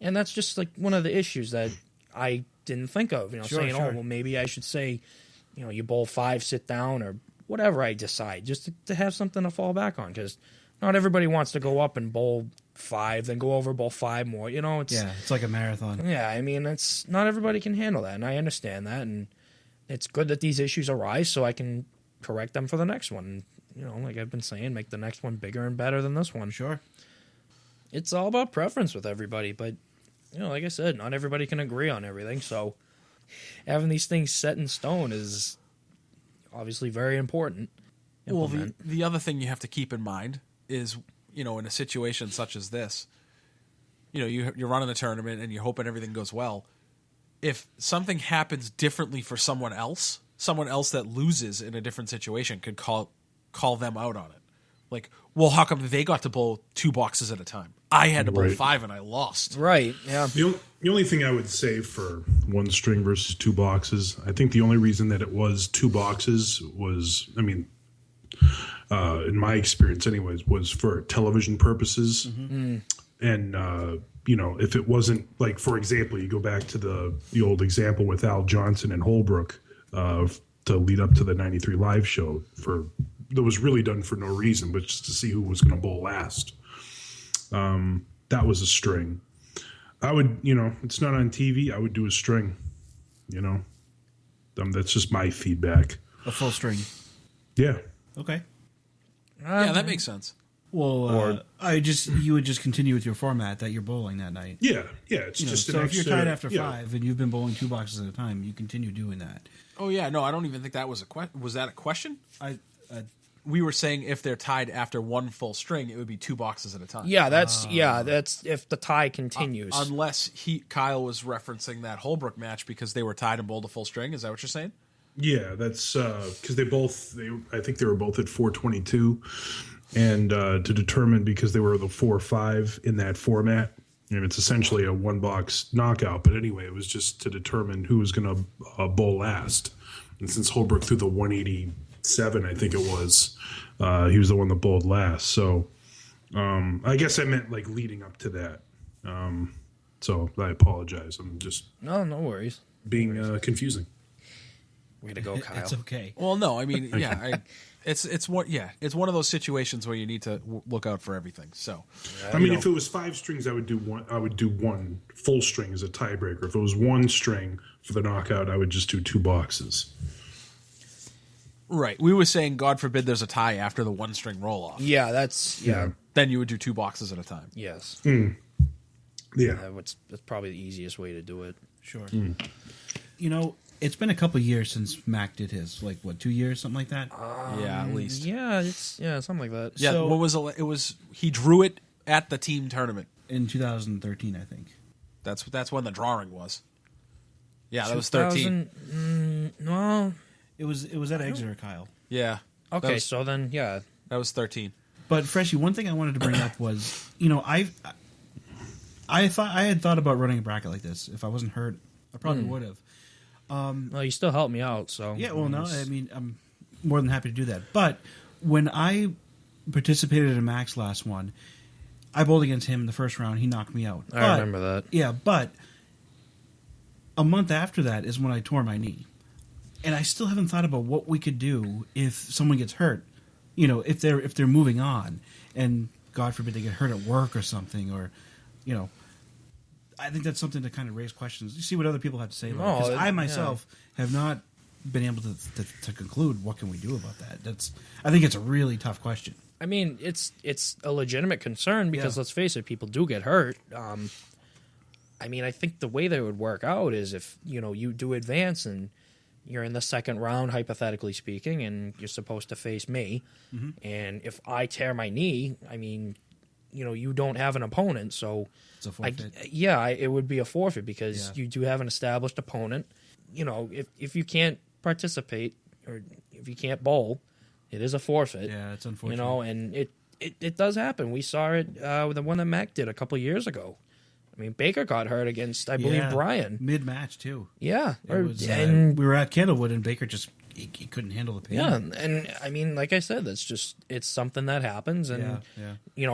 and that's just like one of the issues that I didn't think of, saying, oh, well, maybe I should say, you bowl 5, sit down, or whatever I decide, just to have something to fall back on, because not everybody wants to go up and bowl 5, then go over, bowl 5 more, it's like a marathon. Yeah, I mean, it's not everybody can handle that, and I understand that, and it's good that these issues arise so I can correct them for the next one. Like I've been saying, make the next one bigger and better than this one. Sure. It's all about preference with everybody, but like I said, not everybody can agree on everything, so having these things set in stone is obviously very important. Well, the other thing you have to keep in mind is, in a situation such as this, you're running a tournament and you're hoping everything goes well. If something happens differently for someone else that loses in a different situation could call them out on it. Like, well, how come they got to bowl 2 boxes at a time? I had to bowl 5 and I lost. Right, yeah. The only thing I would say for 1 string versus 2 boxes, I think the only reason that it was 2 boxes was, in my experience anyways, was for television purposes. Mm-hmm. And, if it wasn't, like, for example, you go back to the old example with Al Johnson and Holbrook to lead up to the 93 live show that was really done for no reason, but just to see who was going to bowl last. That was a string. I would, it's not on TV. I would do a string, that's just my feedback. A full string. Yeah. Okay. Yeah, that makes sense. Well, you would just continue with your format that you're bowling that night. Yeah. It's just so if you're tied after 5 and you've been bowling 2 boxes at a time, you continue doing that. Oh yeah, no, I don't even think that was a question. Was that a question? We were saying if they're tied after 1 full string, it would be 2 boxes at a time. Yeah, that's if the tie continues. Unless Kyle was referencing that Holbrook match because they were tied and bowled a full string. Is that what you're saying? Yeah, that's because I think they were both at 422, and to determine, because they were the 4-5 in that format, it's essentially a 1-box knockout. But anyway, it was just to determine who was going to bowl last. And since Holbrook threw the 187, I think it was, he was the one that bowled last. So I guess I meant like leading up to that. So I apologize. I'm just no worries. Being confusing. Way to go, Kyle. It's okay. Well, no, I mean, yeah, it's one of those situations where you need to look out for everything. So, I mean, if it was 5 strings, I would do 1 full string as a tiebreaker. If it was 1 string for the knockout, I would just do 2 boxes. Right. We were saying, God forbid, there's a tie after the 1 string roll off. Yeah, that's Then you would do 2 boxes at a time. Yes. Yeah, that's probably the easiest way to do it. Sure. It's been a couple years since Mac did his, 2 years, something like that. Yeah, at least. Yeah, something like that. Yeah. So, what was it? Was he drew it at the team tournament in 2013, I think. That's when the drawing was. Yeah, that was 13. Well, It was at Exeter, Kyle. Yeah. okay, so then, yeah. That was 13. But Freshy, one thing I wanted to bring up was, I had thought about running a bracket like this. If I wasn't hurt, I probably would have. Well, you still helped me out, so. Yeah, well, no, I mean, I'm more than happy to do that. But when I participated in Mac's last one, I bowled against him in the first round. He knocked me out. I remember that. Yeah, but a month after that is when I tore my knee. And I still haven't thought about what we could do if someone gets hurt. If they're moving on, and God forbid they get hurt at work or something, or I think that's something to kind of raise questions. You see what other people have to say about it. Because I myself have not been able to conclude what can we do about that. I think it's a really tough question. I mean, it's a legitimate concern because let's face it, people do get hurt. I mean, I think the way that it would work out is if you do advance and you're in the second round, hypothetically speaking, and you're supposed to face me. Mm-hmm. And if I tear my knee, I mean, you don't have an opponent, so it's a forfeit. It would be a forfeit because you do have an established opponent. If you can't participate or if you can't bowl, it is a forfeit. Yeah, it's unfortunate. And it does happen. We saw it with the one that Mac did a couple of years ago. I mean, Baker got hurt against, I believe, Brian. Mid-match, too. Yeah. And we were at Candlewood, and Baker just he couldn't handle the pain. Yeah, and I mean, like I said, it's something that happens. And,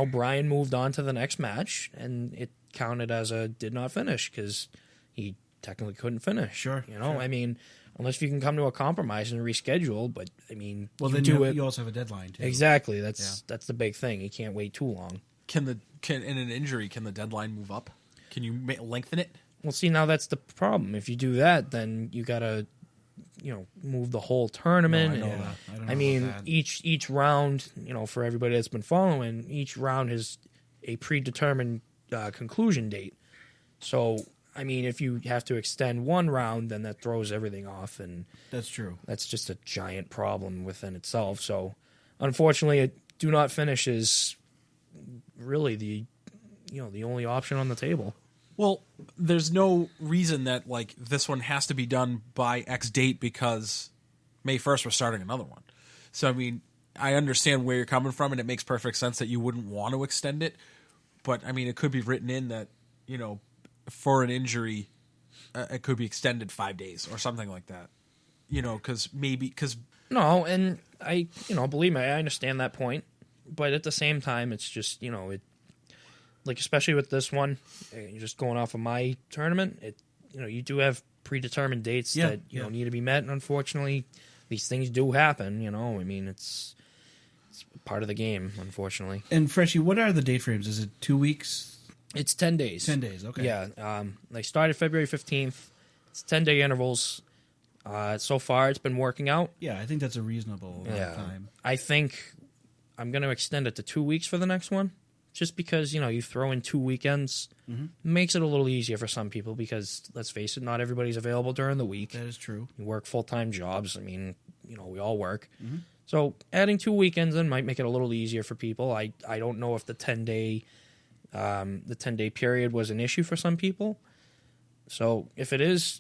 Brian moved on to the next match, and it counted as a did not finish because he technically couldn't finish. Sure. I mean, unless you can come to a compromise and reschedule, but, I mean, well, then you also have a deadline, too. Exactly. That's the big thing. You can't wait too long. In an injury, can the deadline move up? Can you lengthen it? Well, see, now that's the problem. If you do that, then you got to, move the whole tournament. No, I know that. I don't know I mean, about that. each round, for everybody that's been following, each round has a predetermined conclusion date. So, I mean, if you have to extend one round, then that throws everything off, and that's true. That's just a giant problem within itself. So, unfortunately, a do not finish is really the only option on the table. Well, there's no reason that this one has to be done by X date because May 1st we're starting another one. So I mean, I understand where you're coming from, and it makes perfect sense that you wouldn't want to extend it. But I mean, it could be written in that for an injury, it could be extended 5 days or something like that. Because no, and I believe me, I understand that point, but at the same time, it's just especially with this one, you're just going off of my tournament. You do have predetermined dates that need to be met, and unfortunately, these things do happen. I mean, it's part of the game, unfortunately. And Freshy, what are the date frames? Is it 2 weeks? It's 10 days. 10 days, okay. Yeah, they started February 15th. It's 10-day intervals. So far, it's been working out. Yeah, I think that's a reasonable time. I think I'm going to extend it to 2 weeks for the next one. Just because, you throw in 2 weekends makes it a little easier for some people because, let's face it, not everybody's available during the week. That is true. You work full-time jobs. I mean, we all work. Mm-hmm. So adding 2 weekends in might make it a little easier for people. I don't know if the 10-day period was an issue for some people. So if it is,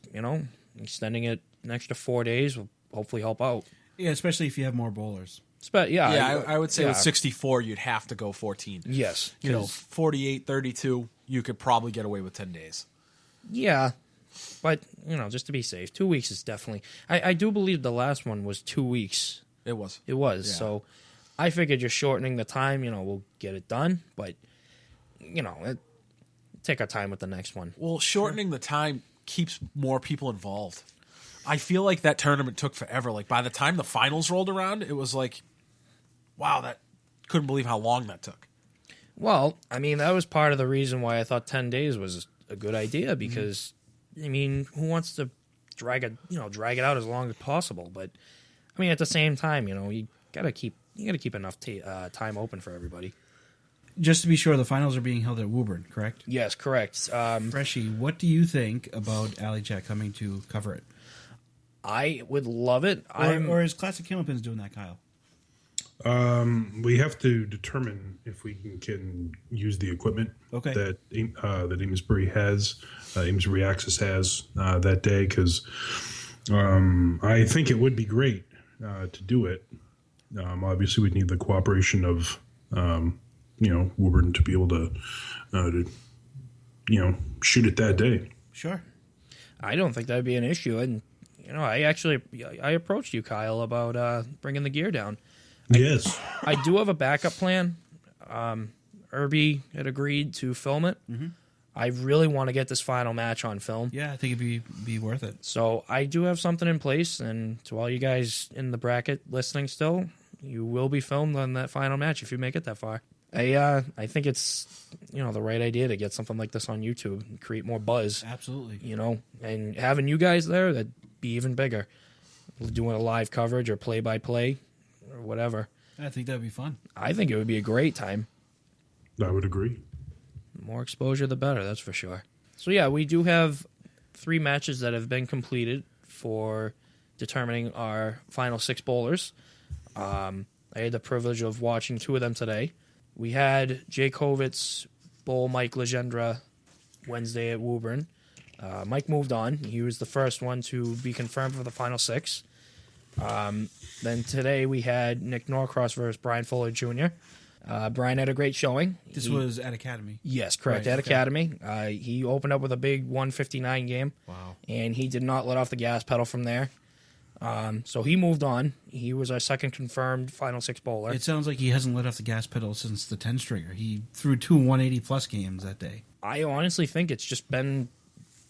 extending it an extra 4 days will hopefully help out. Yeah, especially if you have more bowlers. I would say with 64, you'd have to go 14. Yes. 48, 32, you could probably get away with 10 days. Yeah, but, just to be safe, 2 weeks is definitely... I do believe the last one was 2 weeks. It was. Yeah. So I figured just shortening the time, we'll get it done, but, take our time with the next one. Well, shortening the time keeps more people involved. I feel like that tournament took forever. By the time the finals rolled around, it was wow, couldn't believe how long that took. Well, I mean, that was part of the reason why I thought 10 days was a good idea because, I mean, who wants to drag it out as long as possible? But, I mean, at the same time, you gotta keep enough time open for everybody. Just to be sure, the finals are being held at Woburn, correct? Yes, correct. Freshy, what do you think about Alley Chat coming to cover it? I would love it. Or is Classic Candlepins doing that, Kyle? We have to determine if we can use the equipment that Amesbury has, Amesbury Access has that day, because I think it would be great to do it. Obviously, we'd need the cooperation of Woburn to be able to shoot it that day. Sure. I don't think that'd be an issue. And, I approached you, Kyle, about bringing the gear down. Yes. I do have a backup plan. Irby had agreed to film it. Mm-hmm. I really want to get this final match on film. Yeah, I think it'd be worth it. So I do have something in place, and to all you guys in the bracket listening still, you will be filmed on that final match if you make it that far. I think it's the right idea to get something like this on YouTube and create more buzz. Absolutely. And having you guys there, that'd be even bigger. Doing a live coverage or play-by-play or whatever. I think that'd be fun. I think it would be a great time. I would agree. The more exposure, the better, that's for sure. So yeah, we do have 3 matches that have been completed for determining our final 6 bowlers. I had the privilege of watching 2 of them today. We had Jay Kovitz bowl Mike Legendra Wednesday at Woburn. Mike moved on. He was the first one to be confirmed for the final 6. Then today we had Nick Norcross versus Brian Fuller Jr. Brian had a great showing. This was at Academy. Yes, correct, Right, at okay. Academy. He opened up with a big 159 game. Wow. And he did not let off the gas pedal from there. So he moved on. He was our second confirmed final 6 bowler. It sounds like he hasn't let off the gas pedal since the 10 stringer. He threw 2 180-plus games that day. I honestly think it's just been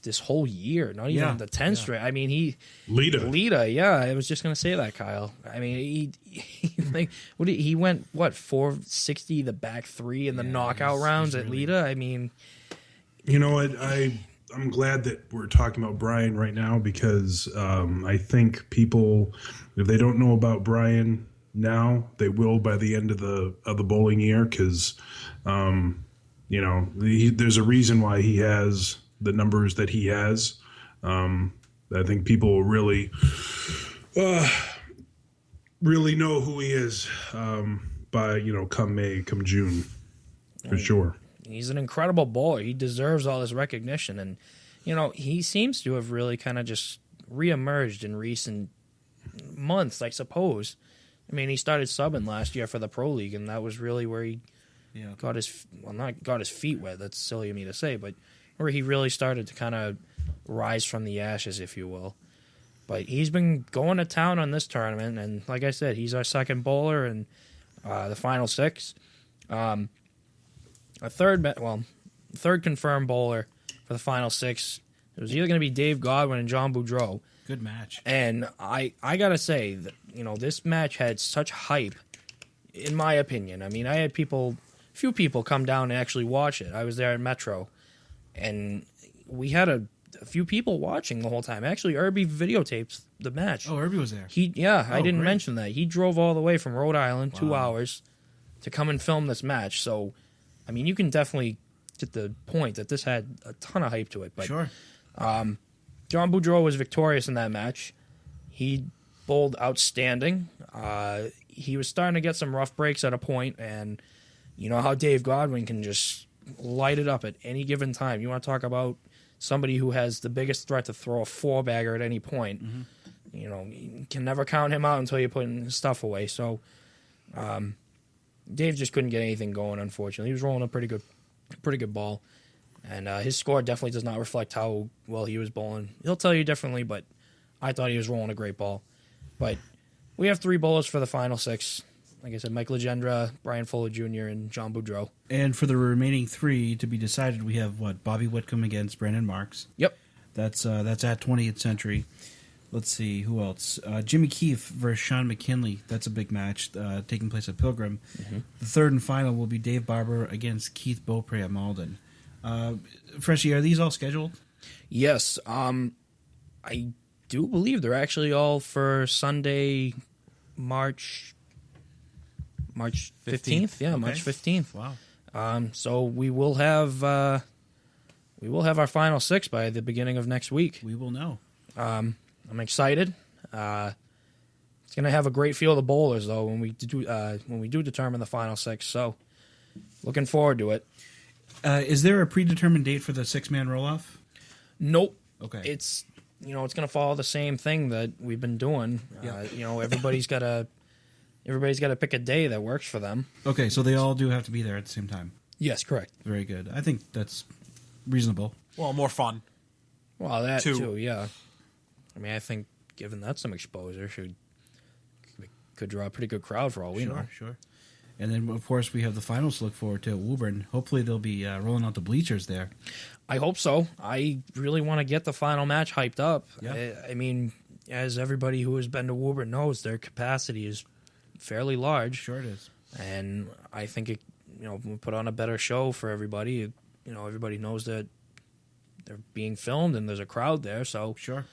this whole year, not even the 10 string. I mean, Lita, yeah. I was just going to say that, Kyle. I mean, he went, 460 the back 3 in the knockout rounds at Lita? I mean... You know what? I'm glad that we're talking about Brian right now, because I think people, if they don't know about Brian now, they will by the end of the bowling year, because there's a reason why he has the numbers that he has. I think people will really know who he is by come May, come June, for sure. He's an incredible bowler. He deserves all this recognition. And, he seems to have really kind of just reemerged in recent months, I suppose. I mean, he started subbing last year for the Pro League, and that was really where he got his, not got his feet wet, that's silly of me to say, but where he really started to kind of rise from the ashes, if you will. But he's been going to town on this tournament, and like I said, he's our second bowler in the final 6. A third confirmed bowler for the final 6. It was either going to be Dave Godwin and John Boudreau. Good match. And I got to say, that this match had such hype, in my opinion. I mean, I had a few people come down and actually watch it. I was there at Metro, and we had a few people watching the whole time. Actually, Irby videotaped the match. Oh, Irby was there. I didn't great. mention that. He drove all the way from Rhode Island, 2 hours, to come and film this match. So, I mean, you can definitely get the point that this had a ton of hype to it. But, Sure. John Boudreau was victorious in that match. He bowled outstanding. He was starting to get some rough breaks at a point, and you know how Dave Godwin can just light it up at any given time. You want to talk about somebody who has the biggest threat to throw a 4-bagger at any point. Mm-hmm. You can never count him out until you put his stuff away. So, Dave just couldn't get anything going, unfortunately. He was rolling a pretty good ball. And his score definitely does not reflect how well he was bowling. He'll tell you differently, but I thought he was rolling a great ball. But we have 3 bowlers for the final 6. Like I said, Mike Legendra, Brian Fuller Jr., and John Boudreau. And for the remaining 3 to be decided, we have, Bobby Whitcomb against Brandon Marks. Yep. That's at 20th Century. Let's see, who else? Jimmy Keefe versus Sean McKinley. That's a big match taking place at Pilgrim. Mm-hmm. The third and final will be Dave Barber against Keith Beaupre at Malden. Freshy, are these all scheduled? Yes. I do believe they're actually all for Sunday, March 15th. Yeah, okay. March 15th. Wow. So we will have our final 6 by the beginning of next week. We will know. I'm excited. It's going to have a great field of bowlers, though, when we do determine the final 6. So, looking forward to it. Is there a predetermined date for the 6-man roll-off? Nope. Okay. It's it's going to follow the same thing that we've been doing. Yeah. Everybody's got to pick a day that works for them. Okay, so they all do have to be there at the same time. Yes, correct. Very good. I think that's reasonable. Well, more fun. Well, that too, yeah. I mean, I think giving that some exposure could draw a pretty good crowd for all we know. Sure. And then, of course, we have the finals to look forward to at Woburn. Hopefully, they'll be rolling out the bleachers there. I hope so. I really want to get the final match hyped up. Yeah. I mean, as everybody who has been to Woburn knows, their capacity is fairly large. Sure it is. And I think it, will put on a better show for everybody. Everybody knows that they're being filmed and there's a crowd there. So Sure.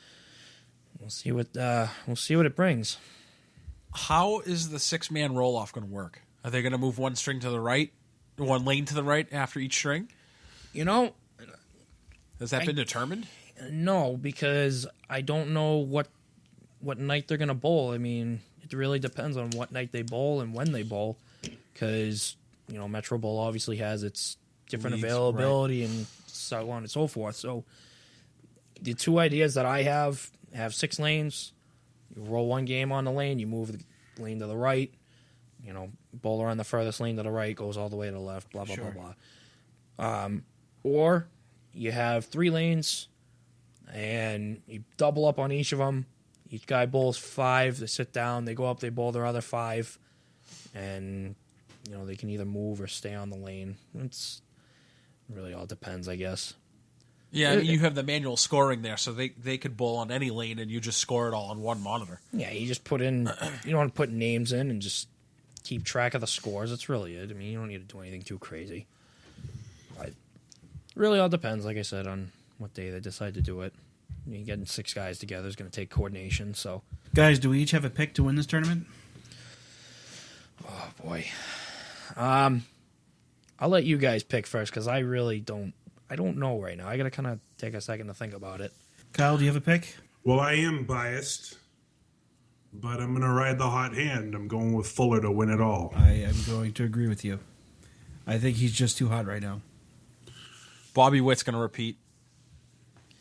we'll see what it brings. How is the 6-man roll-off going to work? Are they going to move one string to the right, one lane to the right after each string? Has that been determined? No, because I don't know what night they're going to bowl. I mean, it really depends on what night they bowl and when they bowl, because Metro Bowl obviously has its different Leagues, availability and so on and so forth. So the two ideas that I have 6 lanes. You roll one game on the lane, you move the lane to the right. Bowler on the furthest lane to the right goes all the way to the left. Blah blah Sure. blah blah. Or you have 3 lanes, and you double up on each of them. Each guy bowls 5. They sit down. They go up. They bowl their other 5, and they can either move or stay on the lane. It really all depends, I guess. Yeah, I mean, you have the manual scoring there, so they could bowl on any lane, and you just score it all on one monitor. Yeah, you just put in. You don't want to put names in and just keep track of the scores. That's really it. I mean, you don't need to do anything too crazy. But it really all depends, like I said, on what day they decide to do it. Getting 6 guys together is going to take coordination. So, Guys, do we each have a pick to win this tournament? oh boy, I'll let you guys pick first because I really don't. I don't know right now. I got to kind of take a second to think about it. Kyle, do you have a pick? Well, I am biased, but I'm going to ride the hot hand. I'm going with Fuller to win it all. I am going to agree with you. I think he's just too hot right now. Bobby Witt's going to repeat.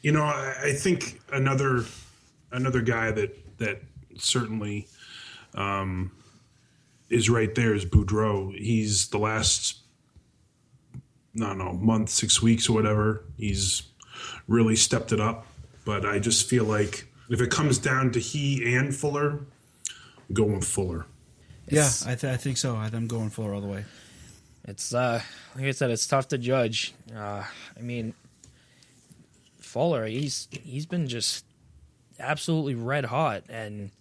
I think another guy that certainly is right there is Boudreau. He's the last, month, 6 weeks or whatever. He's really stepped it up. But I just feel like if it comes down to he and Fuller, I'm going with Fuller. Yeah, I think so. I'm going Fuller all the way. It's like I said, it's tough to judge. I mean, Fuller, he's been just absolutely red hot, and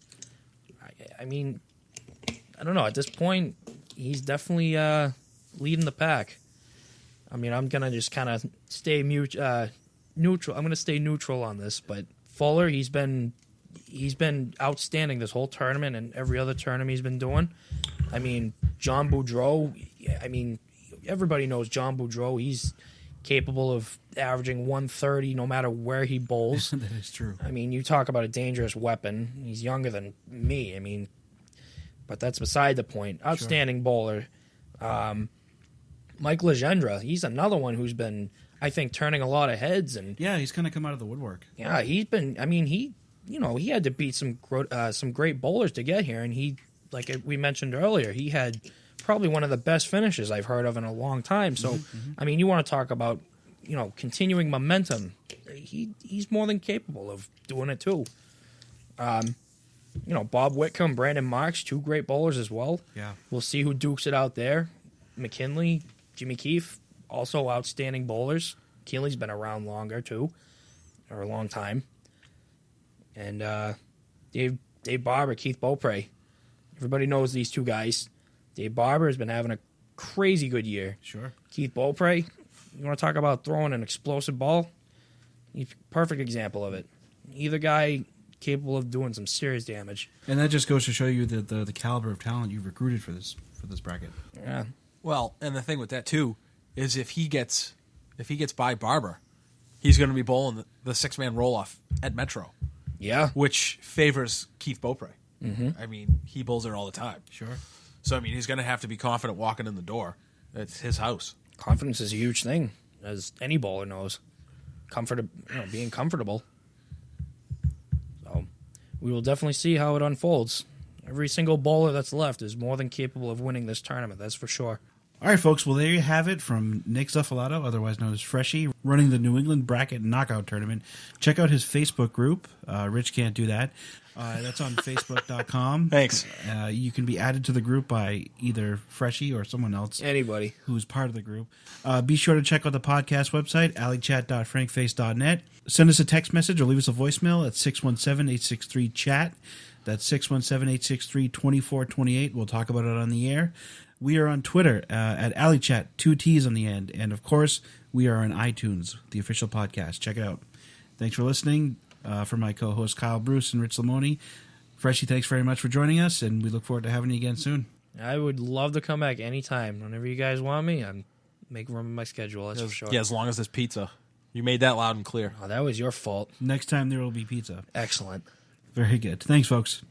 I mean, I don't know. At this point, he's definitely leading the pack. I mean, I'm gonna just kind of stay neutral. I'm gonna stay neutral on this, but Fuller, he's been outstanding this whole tournament and every other tournament he's been doing. I mean, John Boudreau. I mean, everybody knows John Boudreau. He's capable of averaging 130 no matter where he bowls. That is true. I mean, you talk about a dangerous weapon. He's younger than me. I mean, but that's beside the point. Outstanding bowler. Mike Legendre, he's another one who's been, I think, turning a lot of heads. And Yeah, he's kind of come out of the woodwork. yeah, he's been. I mean, he had to beat some great bowlers to get here, and he, like we mentioned earlier, he had probably one of the best finishes I've heard of in a long time. So, I mean, you want to talk about continuing momentum. He's more than capable of doing it too. Bob Whitcomb, Brandon Marks, 2 great bowlers as well. Yeah. We'll see who dukes it out there. McKinley, Jimmy Keefe, also outstanding bowlers. Keeley's been around longer too, or a long time. And Dave Barber, Keith Beaupre. Everybody knows these 2 guys. Dave Barber has been having a crazy good year. Sure. Keith Beaupre, you want to talk about throwing an explosive ball? He's a perfect example of it. Either guy capable of doing some serious damage. And that just goes to show you the caliber of talent you've recruited for this bracket. Yeah. Well, and the thing with that too is if he gets by Barber, he's going to be bowling the 6-man roll-off at Metro, Yeah. which favors Keith Beaupre. I mean, he bowls there all the time. Sure. So, I mean, he's going to have to be confident walking in the door. It's his house. Confidence is a huge thing, as any bowler knows. Being comfortable. So, we will definitely see how it unfolds. Every single bowler that's left is more than capable of winning this tournament, that's for sure. All right, folks. Well, there you have it from Nick Zuffelato, otherwise known as Freshy, running the New England Bracket Knockout Tournament. Check out his Facebook group. Rich can't do that. That's on Facebook.com. Thanks. You can be added to the group by either Freshy or someone else. Anybody. Who's part of the group. Be sure to check out the podcast website, alleychat.frankface.net. Send us a text message or leave us a voicemail at 617-863-CHAT. That's 617-863-2428. We'll talk about it on the air. We are on Twitter at alleychat, 2 T's on the end. And, of course, we are on iTunes, the official podcast. Check it out. Thanks for listening. For my co-hosts Kyle Bruce and Rich Lamoni. Freshy, thanks very much for joining us, and we look forward to having you again soon. I would love to come back anytime. Whenever you guys want me, I'm making room in my schedule, that's for sure. Yeah, as long as there's pizza. You made that loud and clear. Oh, that was your fault. Next time there will be pizza. Excellent. Very good. Thanks, folks.